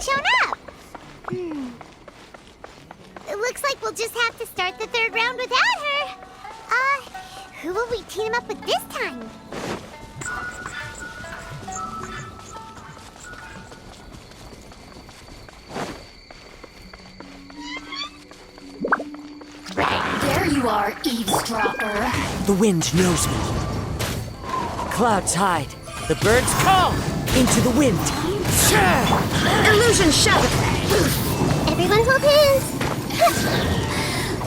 shown up. It looks like we'll just have to start the third round without her. Who will we team up with this time? There you are, eavesdropper. The wind knows me. Clouds hide. The birds call into the wind. Illusion shattered. Everyone hold hands.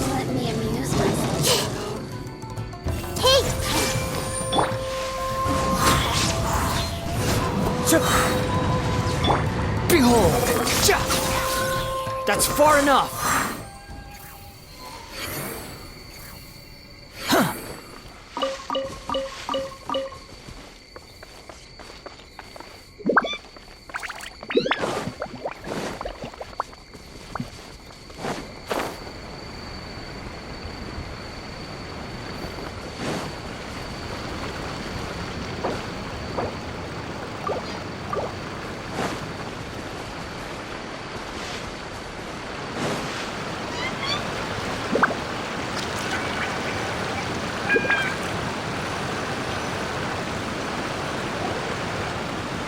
Let me amuse myself. Hey! Behold! That's far enough!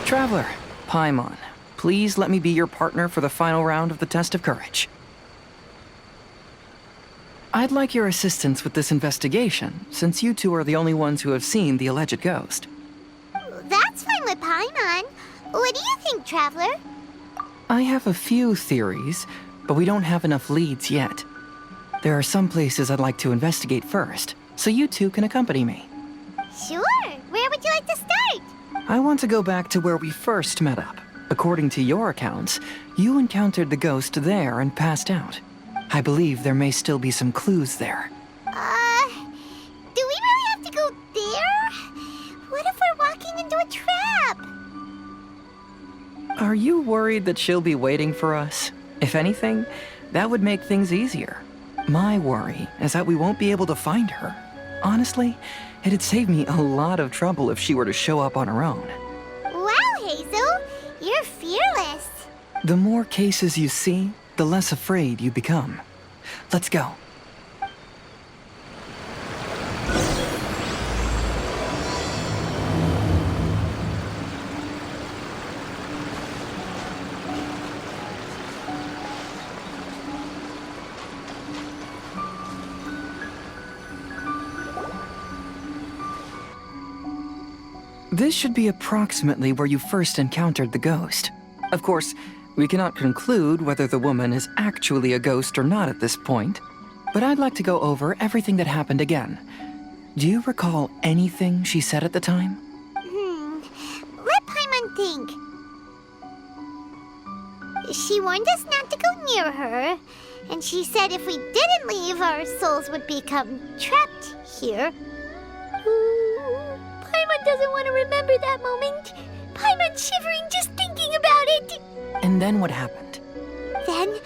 Traveler, Paimon, please let me be your partner for the final round of the test of courage. I'd like your assistance with this investigation, since you two are the only ones who have seen the alleged ghost. That's fine with Paimon. What do you think, Traveler? I have a few theories, but we don't have enough leads yet. There are some places I'd like to investigate first, so you two can accompany me. Sure. Where would you like to start? I want to go back to where we first met up. According to your accounts, you encountered the ghost there and passed out. I believe there may still be some clues there. Do we really have to go there? What if we're walking into a trap? Are you worried that she'll be waiting for us? If anything, that would make things easier. My worry is that we won't be able to find her. Honestly, it'd save me a lot of trouble if she were to show up on her own. Wow, Hazel, you're fearless. The more cases you see, the less afraid you become. Let's go. This should be approximately where you first encountered the ghost. Of course, we cannot conclude whether the woman is actually a ghost or not at this point, but I'd like to go over everything that happened again. Do you recall anything she said at the time? Let Paimon think. She warned us not to go near her, and she said if we didn't leave, our souls would become trapped here. Paimon doesn't want to remember that moment. Paimon's shivering just thinking about it. And then what happened? Then,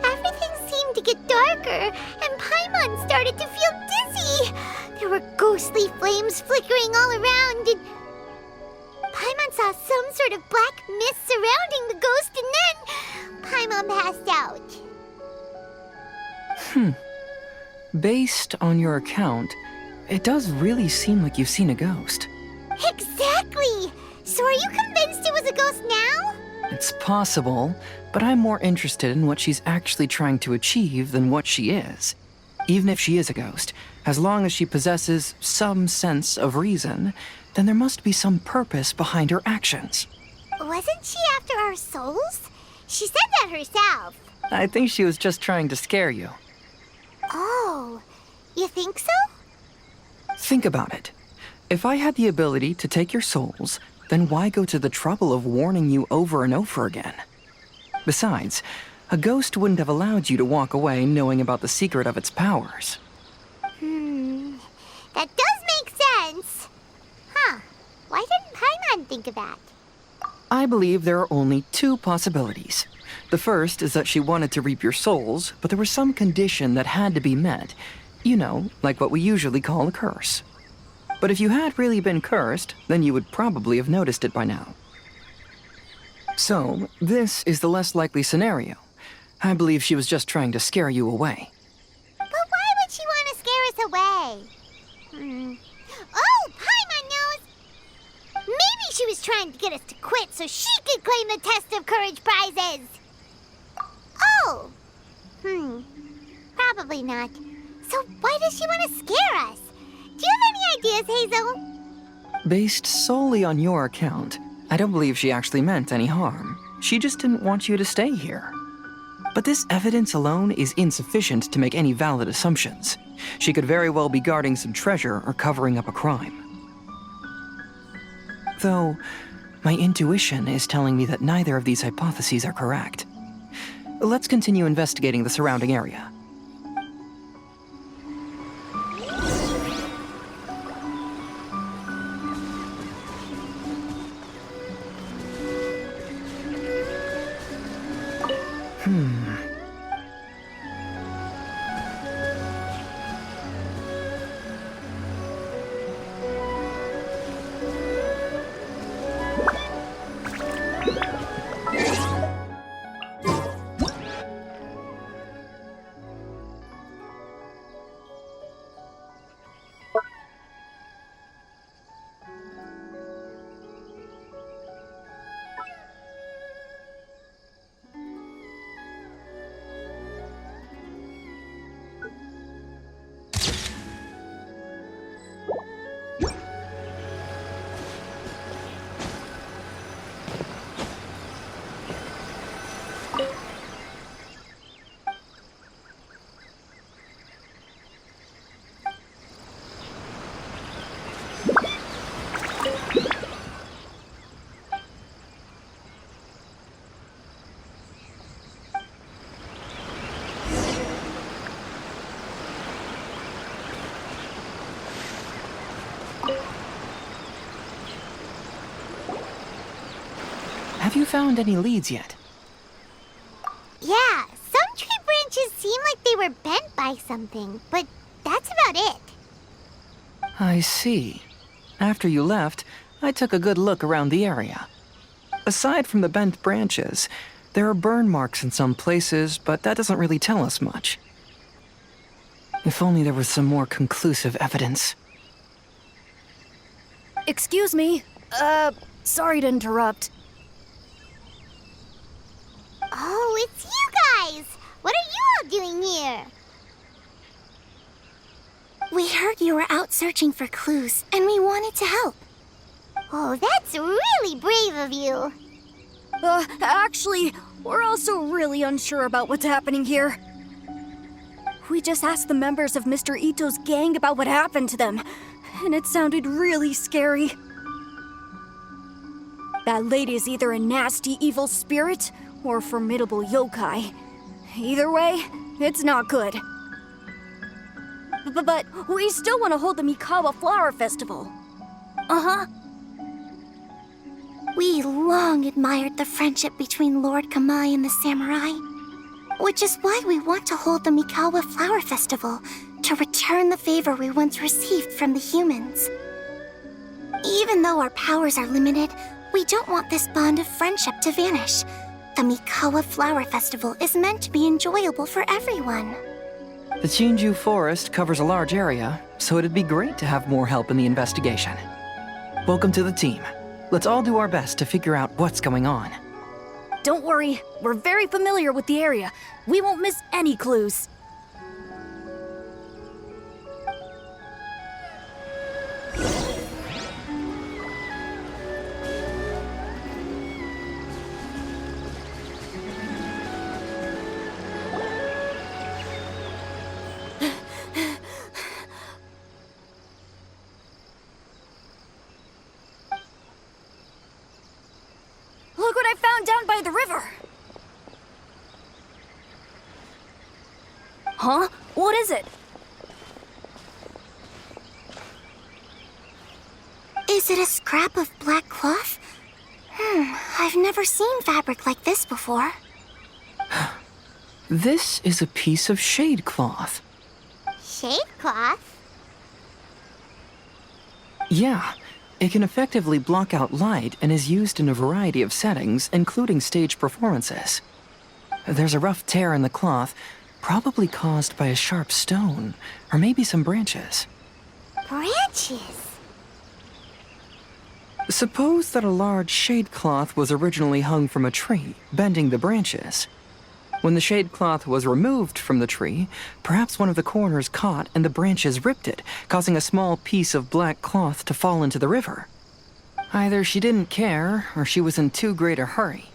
everything seemed to get darker, and Paimon started to feel dizzy. There were ghostly flames flickering all around, and Paimon saw some sort of black mist surrounding the ghost, and then Paimon passed out. Based on your account, it does really seem like you've seen a ghost. Exactly! So are you convinced it was a ghost now? It's possible, but I'm more interested in what she's actually trying to achieve than what she is. Even if she is a ghost, as long as she possesses some sense of reason, then there must be some purpose behind her actions. Wasn't she after our souls? She said that herself. I think she was just trying to scare you. Oh, you think so? Think about it. If I had the ability to take your souls, then why go to the trouble of warning you over and over again? Besides, a ghost wouldn't have allowed you to walk away knowing about the secret of its powers. That does make sense. Huh. Why didn't Paimon think of that? I believe there are only two possibilities. The first is that she wanted to reap your souls, but there was some condition that had to be met. You know, like what we usually call a curse. But if you had really been cursed, then you would probably have noticed it by now. So, this is the less likely scenario. I believe she was just trying to scare you away. But why would she want to scare us away? Oh, Paimon knows! Maybe she was trying to get us to quit so she could claim the Test of Courage prizes! Oh! Probably not. So why does she want to scare us? Do you have any ideas, Hazel? Based solely on your account, I don't believe she actually meant any harm. She just didn't want you to stay here. But this evidence alone is insufficient to make any valid assumptions. She could very well be guarding some treasure or covering up a crime. Though, my intuition is telling me that neither of these hypotheses are correct. Let's continue investigating the surrounding area. Have you found any leads yet? Yeah, some tree branches seem like they were bent by something, but that's about it. I see. After you left, I took a good look around the area. Aside from the bent branches, there are burn marks in some places, but that doesn't really tell us much. If only there was some more conclusive evidence. Excuse me. Sorry to interrupt. Oh, it's you guys! What are you all doing here? We heard you were out searching for clues, and we wanted to help. Oh, that's really brave of you. Actually, we're also really unsure about what's happening here. We just asked the members of Mr. Ito's gang about what happened to them, and it sounded really scary. That lady is either a nasty evil spirit or a formidable yokai. Either way, it's not good. But we still want to hold the Mikawa Flower Festival. Uh-huh. We long admired the friendship between Lord Kamai and the samurai, which is why we want to hold the Mikawa Flower Festival to return the favor we once received from the humans. Even though our powers are limited, we don't want this bond of friendship to vanish. The Mikawa Flower Festival is meant to be enjoyable for everyone. The Chinju Forest covers a large area, so it'd be great to have more help in the investigation. Welcome to the team. Let's all do our best to figure out what's going on. Don't worry, we're very familiar with the area. We won't miss any clues. Look what I found down by the river! Huh? What is it? Is it a scrap of black cloth? I've never seen fabric like this before. This is a piece of shade cloth. Shade cloth? Yeah, It can effectively block out light and is used in a variety of settings, including stage performances. There's a rough tear in the cloth, probably caused by a sharp stone, or maybe some branches. Branches? Suppose that a large shade cloth was originally hung from a tree, bending the branches. When the shade cloth was removed from the tree, perhaps one of the corners caught and the branches ripped it, causing a small piece of black cloth to fall into the river. Either she didn't care, or she was in too great a hurry.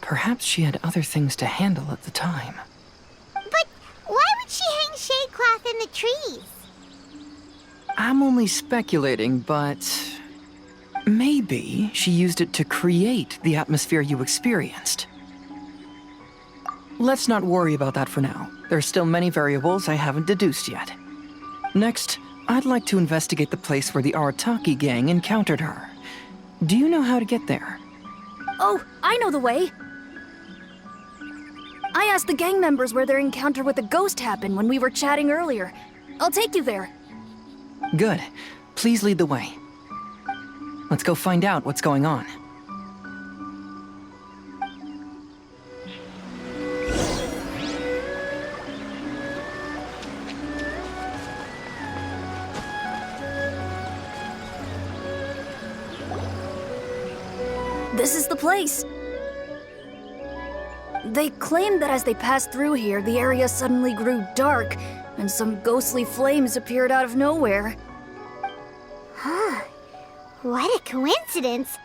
Perhaps she had other things to handle at the time. But why would she hang shade cloth in the trees? I'm only speculating, but maybe she used it to create the atmosphere you experienced. Let's not worry about that for now. There's still many variables I haven't deduced yet. Next, I'd like to investigate the place where the Arataki gang encountered her. Do you know how to get there? Oh, I know the way. I asked the gang members where their encounter with the ghost happened when we were chatting earlier. I'll take you there. Good. Please lead the way. Let's go find out what's going on. This is the place. They claimed that as they passed through here, the area suddenly grew dark, and some ghostly flames appeared out of nowhere. Huh. What a coincidence.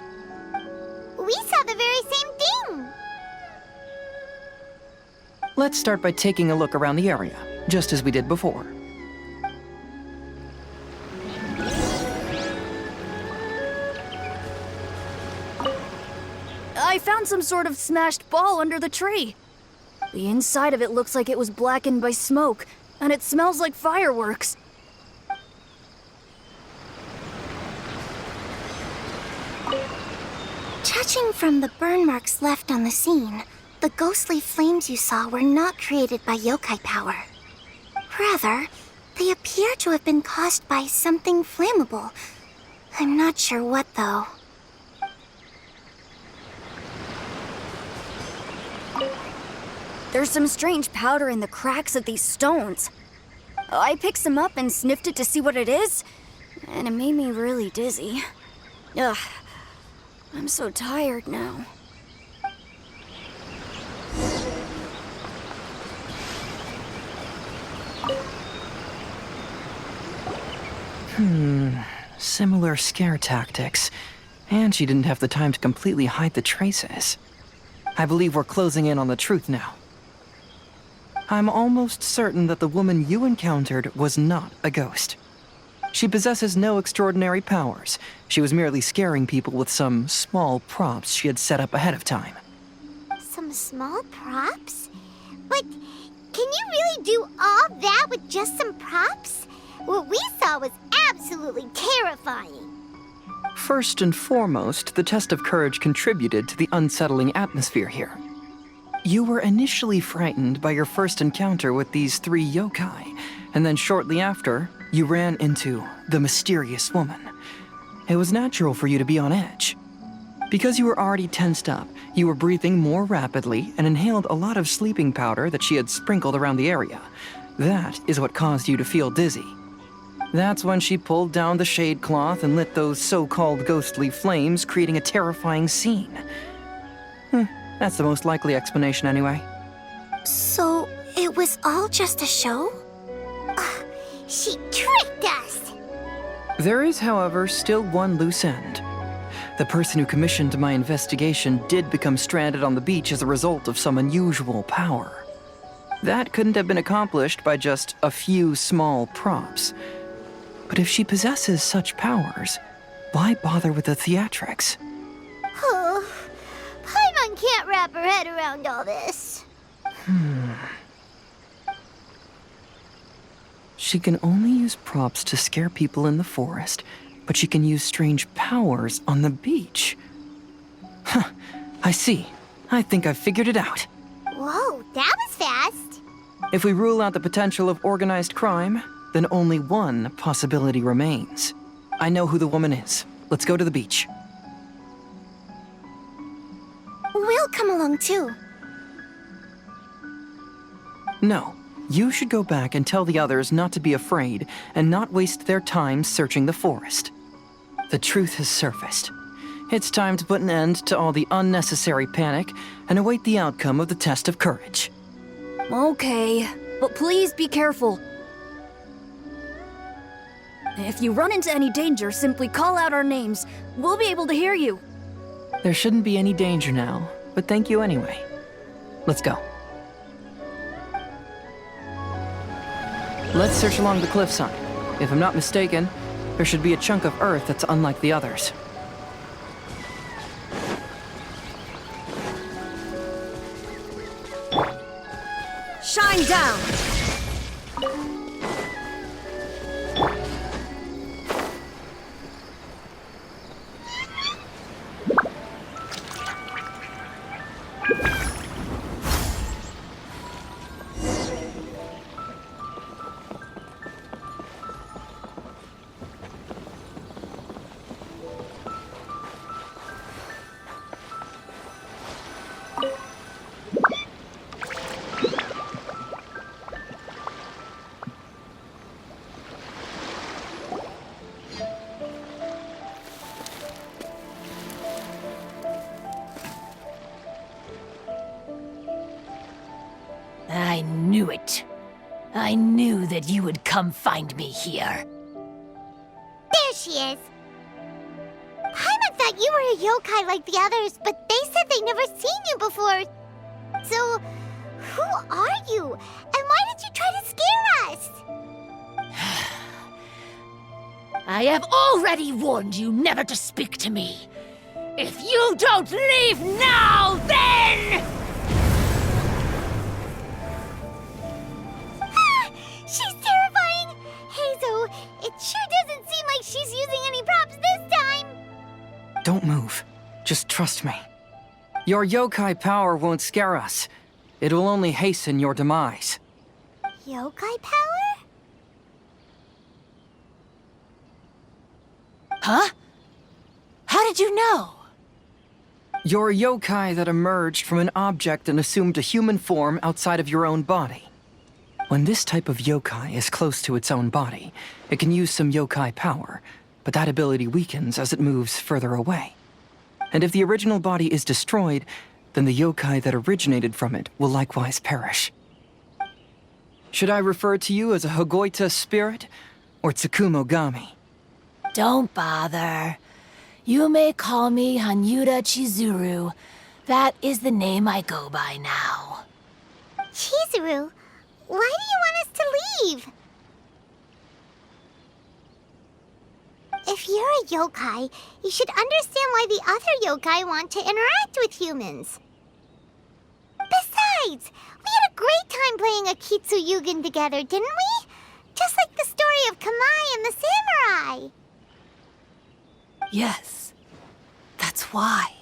We saw the very same thing. Let's start by taking a look around the area, just as we did before. I found some sort of smashed ball under the tree. The inside of it looks like it was blackened by smoke, and it smells like fireworks. Judging from the burn marks left on the scene, the ghostly flames you saw were not created by yokai power. Rather, they appear to have been caused by something flammable. I'm not sure what, though. There's some strange powder in the cracks of these stones. I picked some up and sniffed it to see what it is, and it made me really dizzy. Ugh, I'm so tired now. Similar scare tactics. And she didn't have the time to completely hide the traces. I believe we're closing in on the truth now. I'm almost certain that the woman you encountered was not a ghost. She possesses no extraordinary powers. She was merely scaring people with some small props she had set up ahead of time. Some small props? But can you really do all that with just some props? What we saw was absolutely terrifying. First and foremost, the test of courage contributed to the unsettling atmosphere here. You were initially frightened by your first encounter with these three yokai, and then shortly after, you ran into the mysterious woman. It was natural for you to be on edge. Because you were already tensed up, you were breathing more rapidly and inhaled a lot of sleeping powder that she had sprinkled around the area. That is what caused you to feel dizzy. That's when she pulled down the shade cloth and lit those so-called ghostly flames, creating a terrifying scene. That's the most likely explanation anyway. So, it was all just a show? She tricked us! There is, however, still one loose end. The person who commissioned my investigation did become stranded on the beach as a result of some unusual power. That couldn't have been accomplished by just a few small props. But if she possesses such powers, why bother with the theatrics? Oh, Paimon can't wrap her head around all this. She can only use props to scare people in the forest, but she can use strange powers on the beach. Huh, I see. I think I've figured it out. Whoa, that was fast. If we rule out the potential of organized crime, then only one possibility remains. I know who the woman is. Let's go to the beach. We'll come along too. No, you should go back and tell the others not to be afraid and not waste their time searching the forest. The truth has surfaced. It's time to put an end to all the unnecessary panic and await the outcome of the test of courage. Okay, but please be careful. If you run into any danger, simply call out our names. We'll be able to hear you. There shouldn't be any danger now, but thank you anyway. Let's go. Let's search along the cliffside. If I'm not mistaken, there should be a chunk of earth that's unlike the others. Shine down! I knew it. I knew that you would come find me here. There she is. Paimon thought you were a yokai like the others, but they said they'd never seen you before. So, who are you? And why did you try to scare us? I have already warned you never to speak to me. If you don't leave now, then... She's terrifying! Hazel, it sure doesn't seem like she's using any props this time! Don't move. Just trust me. Your yokai power won't scare us. It will only hasten your demise. Yokai power? Huh? How did you know? You're a yokai that emerged from an object and assumed a human form outside of your own body. When this type of yokai is close to its own body, it can use some yokai power, but that ability weakens as it moves further away. And if the original body is destroyed, then the yokai that originated from it will likewise perish. Should I refer to you as a Hagoita spirit or Tsukumogami? Don't bother. You may call me Hanyuda Chizuru. That is the name I go by now. Chizuru, why do you want us to leave? If you're a yokai, you should understand why the other yokai want to interact with humans. Besides, we had a great time playing Akitsu Yugen together, didn't we? Just like the story of Kamai and the samurai. Yes, that's why.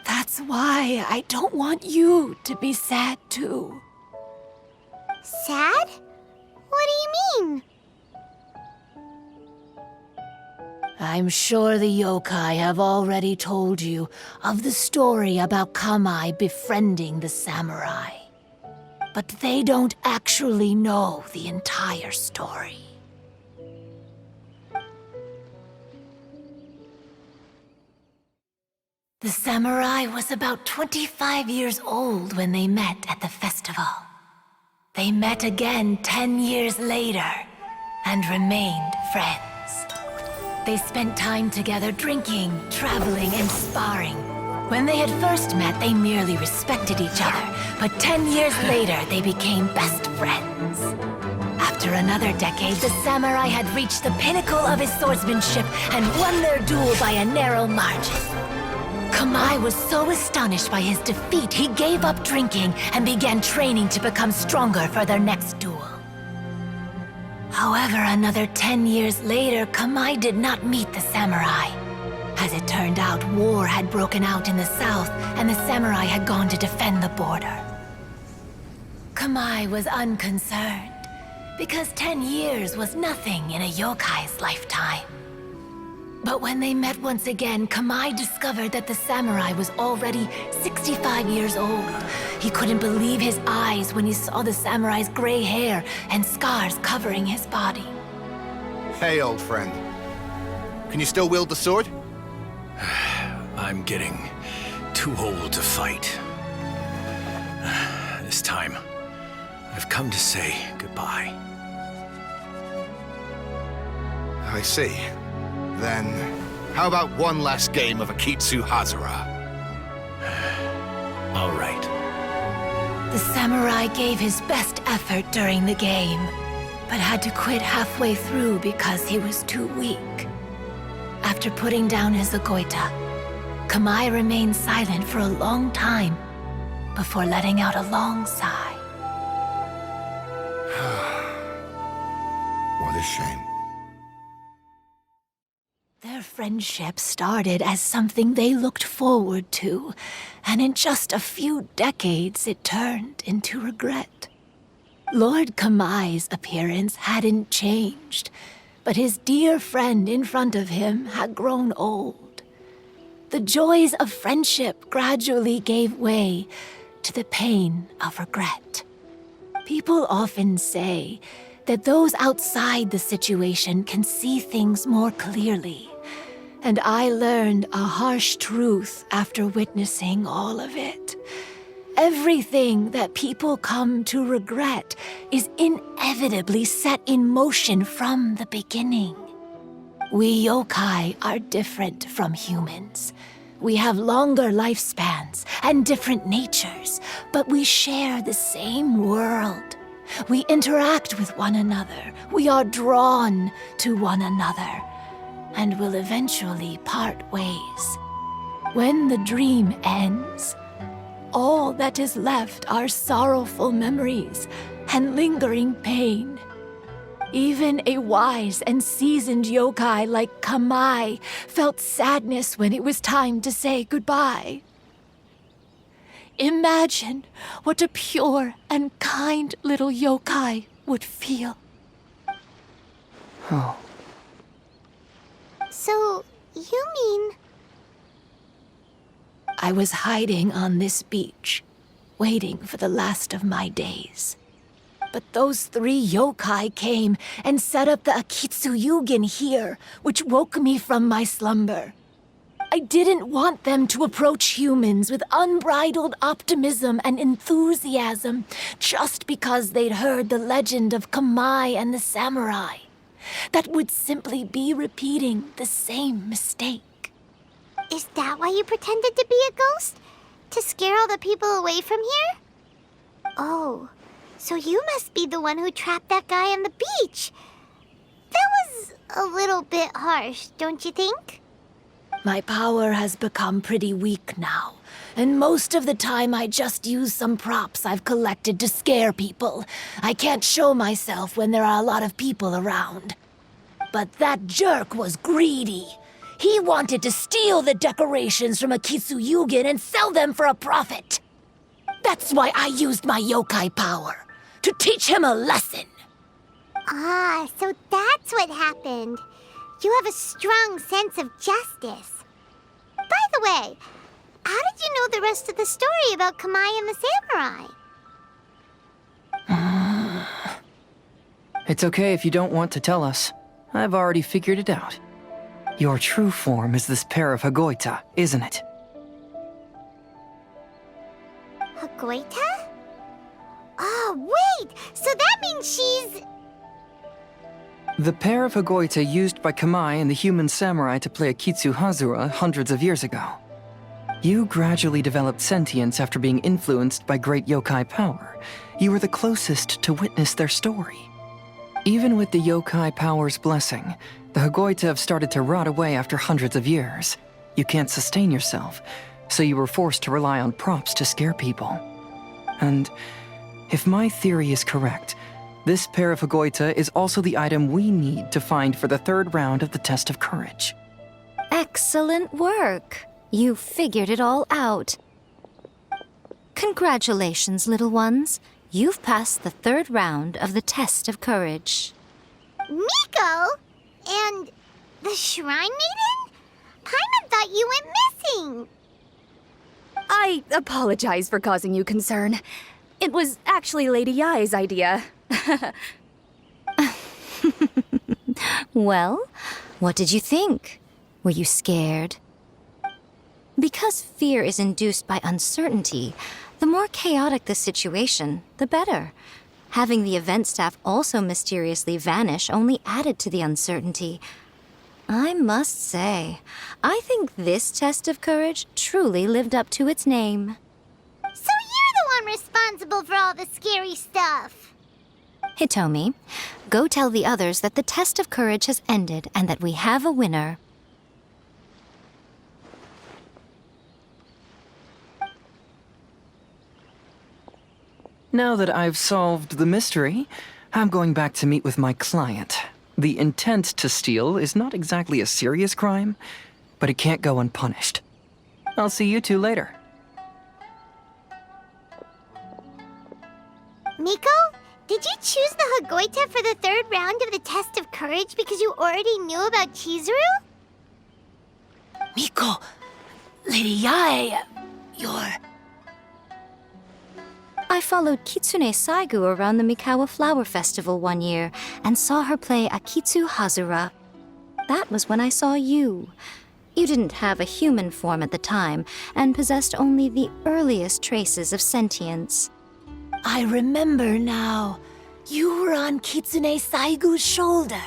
That's why I don't want you to be sad too. Sad? What do you mean? I'm sure the yokai have already told you of the story about Kamai befriending the samurai. But they don't actually know the entire story. The samurai was about 25 years old when they met at the festival. They met again 10 years later and remained friends. They spent time together drinking, traveling, and sparring. When they had first met, they merely respected each other, but 10 years later, they became best friends. After another decade, the samurai had reached the pinnacle of his swordsmanship and won their duel by a narrow margin. Kamai was so astonished by his defeat, he gave up drinking and began training to become stronger for their next duel. However, another 10 years later, Kamai did not meet the samurai. As it turned out, war had broken out in the south, and the samurai had gone to defend the border. Kamai was unconcerned. because 10 years was nothing in a yokai's lifetime. But when they met once again, Kamai discovered that the samurai was already 65 years old. He couldn't believe his eyes when he saw the samurai's gray hair and scars covering his body. Hey, old friend. Can you still wield the sword? I'm getting too old to fight. This time, I've come to say goodbye. I see. Then, how about one last game of Akitsu Hazara? All right. The samurai gave his best effort during the game, but had to quit halfway through because he was too weak. After putting down his agoita, Kamai remained silent for a long time before letting out a long sigh. What a shame. Their friendship started as something they looked forward to, and in just a few decades it turned into regret. Lord Kamai's appearance hadn't changed, but his dear friend in front of him had grown old. The joys of friendship gradually gave way to the pain of regret. People often say that those outside the situation can see things more clearly, and I learned a harsh truth after witnessing all of it. Everything that people come to regret is inevitably set in motion from the beginning. We yokai are different from humans. We have longer lifespans and different natures, but we share the same world. We interact with one another. We are drawn to one another, and will eventually part ways. When the dream ends, all that is left are sorrowful memories and lingering pain. Even a wise and seasoned yokai like Kamai felt sadness when it was time to say goodbye. Imagine what a pure and kind little yokai would feel. Oh. So, you mean... I was hiding on this beach, waiting for the last of my days. But those 3 yokai came and set up the Akitsu Yugen here, which woke me from my slumber. I didn't want them to approach humans with unbridled optimism and enthusiasm just because they'd heard the legend of Kamai and the samurai. That would simply be repeating the same mistake. Is that why you pretended to be a ghost? To scare all the people away from here? Oh, so you must be the one who trapped that guy on the beach. That was a little bit harsh, don't you think? My power has become pretty weak now, and most of the time I just use some props I've collected to scare people. I can't show myself when there are a lot of people around. But that jerk was greedy. He wanted to steal the decorations from Akitsu Yugen and sell them for a profit. That's why I used my yokai power, to teach him a lesson. Ah, so that's what happened. You have a strong sense of justice. By the way, how did you know the rest of the story about Kamai and the samurai? It's okay if you don't want to tell us. I've already figured it out. Your true form is this pair of Hagoita, isn't it? Hagoita? Oh, wait! So that means she's... The pair of Hagoita used by Kamai and the human samurai to play Akitsu Hazura hundreds of years ago. You gradually developed sentience after being influenced by great yokai power. You were the closest to witness their story. Even with the yokai power's blessing, the Hagoita have started to rot away after hundreds of years. You can't sustain yourself, so you were forced to rely on props to scare people. And if my theory is correct, this pair of Hagoita is also the item we need to find for the 3rd round of the test of courage. Excellent work. You figured it all out. Congratulations, little ones. You've passed the 3rd round of the test of courage. Miko? And the Shrine Maiden? Paimon thought you went missing. I apologize for causing you concern. It was actually Lady Yai's idea. Well, what did you think? Were you scared? Because fear is induced by uncertainty, the more chaotic the situation, the better. Having the event staff also mysteriously vanish only added to the uncertainty. I must say, I think this test of courage truly lived up to its name. So you're the one responsible for all the scary stuff. Hitomi, go tell the others that the test of courage has ended and that we have a winner. Now that I've solved the mystery, I'm going back to meet with my client. The intent to steal is not exactly a serious crime, but it can't go unpunished. I'll see you two later. Miko, did you choose the Hagoita for the 3rd round of the test of courage because you already knew about Chizuru? Miko, Lady Yae, you're... I followed Kitsune Saigu around the Mikawa Flower Festival one year and saw her play Akitsu Hazura. That was when I saw you. You didn't have a human form at the time and possessed only the earliest traces of sentience. I remember now. You were on Kitsune Saigu's shoulder.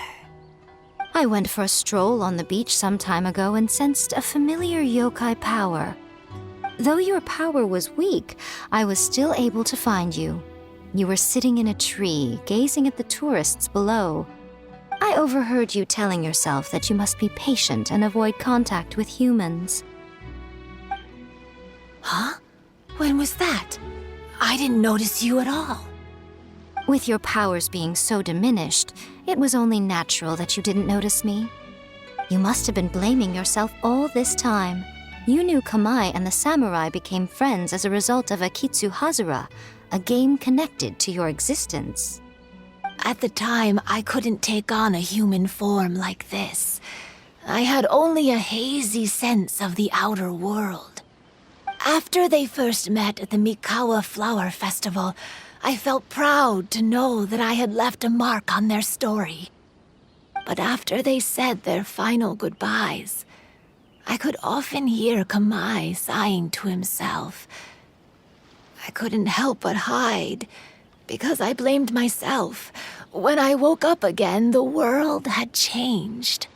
I went for a stroll on the beach some time ago and sensed a familiar yokai power. Though your power was weak, I was still able to find you. You were sitting in a tree, gazing at the tourists below. I overheard you telling yourself that you must be patient and avoid contact with humans. Huh? When was that? I didn't notice you at all. With your powers being so diminished, it was only natural that you didn't notice me. You must have been blaming yourself all this time. You knew Kamai and the samurai became friends as a result of Akitsu Hazura, a game connected to your existence. At the time, I couldn't take on a human form like this. I had only a hazy sense of the outer world. After they first met at the Mikawa Flower Festival, I felt proud to know that I had left a mark on their story. But after they said their final goodbyes, I could often hear Kamai sighing to himself. I couldn't help but hide, because I blamed myself. When I woke up again, the world had changed.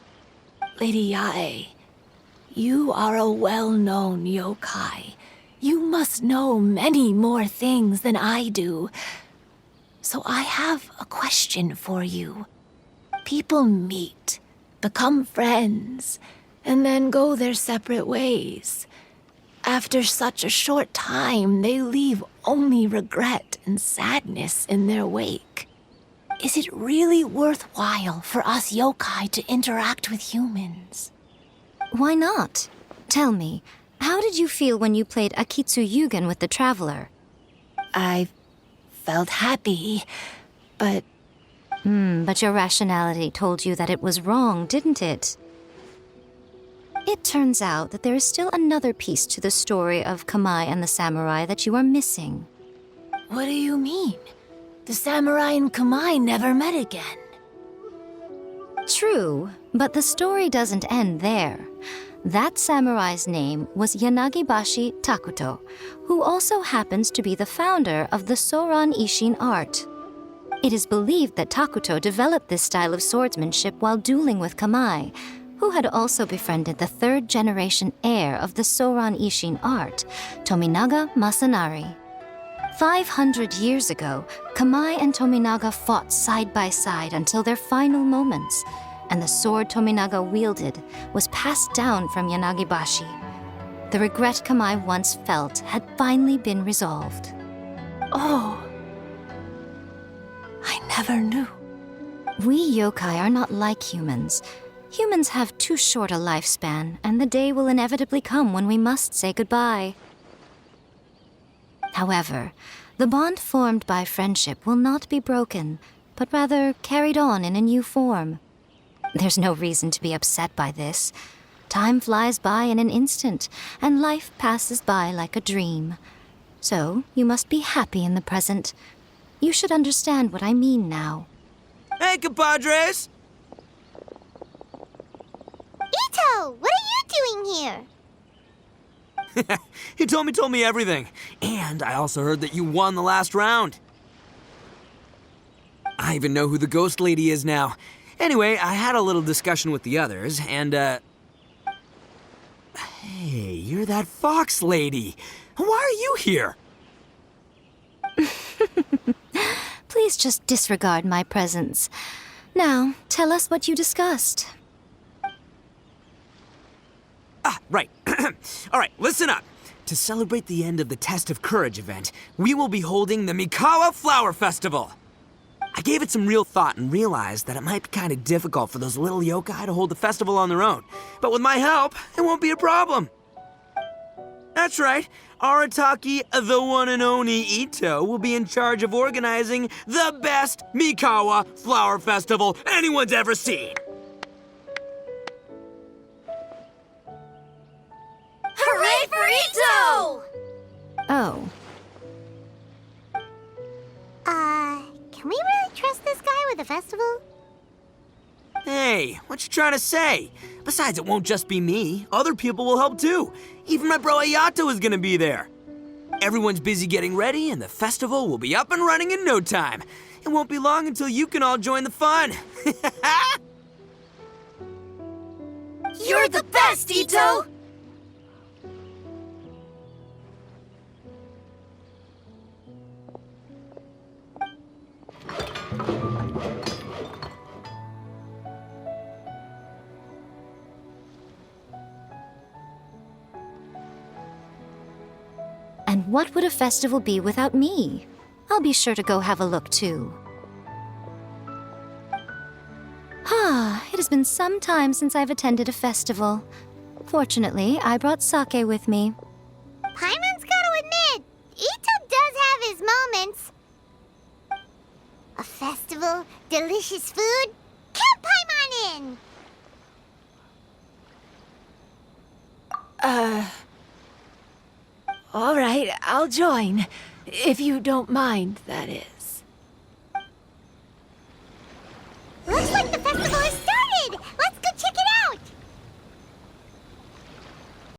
Lady Yae, you are a well-known yokai. You must know many more things than I do. So I have a question for you. People meet, become friends, and then go their separate ways. After such a short time, they leave only regret and sadness in their wake. Is it really worthwhile for us yokai to interact with humans? Why not? Tell me, how did you feel when you played Akitsu Yugen with the Traveler? I felt happy, but... But your rationality told you that it was wrong, didn't it? It turns out that there is still another piece to the story of Kamai and the samurai that you are missing. What do you mean? The samurai and Kamai never met again. True, but the story doesn't end there. That samurai's name was Yanagibashi Takuto, who also happens to be the founder of the Soran Ishin art. It is believed that Takuto developed this style of swordsmanship while dueling with Kamai, who had also befriended the 3rd-generation heir of the Soran Ishin art, Tominaga Masanari. 500 years ago, Kamai and Tominaga fought side by side until their final moments, and the sword Tominaga wielded was passed down from Yanagibashi. The regret Kamai once felt had finally been resolved. Oh, I never knew. We yokai are not like humans. Humans have too short a lifespan, and the day will inevitably come when we must say goodbye. However, The bond formed by friendship will not be broken, but rather carried on in a new form. There's no reason to be upset by this. Time flies by in an instant, and life passes by like a dream. So, you must be happy in the present. You should understand what I mean now. Hey, compadres! Ito, what are you doing here? He told me everything. And I also heard that you won the last round. I even know who the ghost lady is now. Anyway, I had a little discussion with the others, and, Hey, you're that fox lady. Why are you here? Please just disregard my presence. Now, tell us what you discussed. Ah, right. All right, listen up. To celebrate the end of the Test of Courage event, we will be holding the Mikawa Flower Festival. I gave it some real thought and realized that it might be kind of difficult for those little yokai to hold the festival on their own. But with my help, it won't be a problem. That's right. Arataki, the one and only Ito, will be in charge of organizing the best Mikawa Flower Festival anyone's ever seen. Hooray for Ito! Oh, Can we really trust this guy with the festival? Hey, what you trying to say? Besides, it won't just be me. Other people will help too. Even my bro Ayato is gonna be there. Everyone's busy getting ready, and the festival will be up and running in no time. It won't be long until you can all join the fun. You're the best, Ito! and what would a festival be without me? I'll be sure to go have a look too. It has been some time since I've attended a festival. Fortunately, I brought sake with me. Paimon's gotta admit, Ito does have his moments. A festival, delicious food, count Paimon in! All right, I'll join. If you don't mind, that is. Looks like the festival is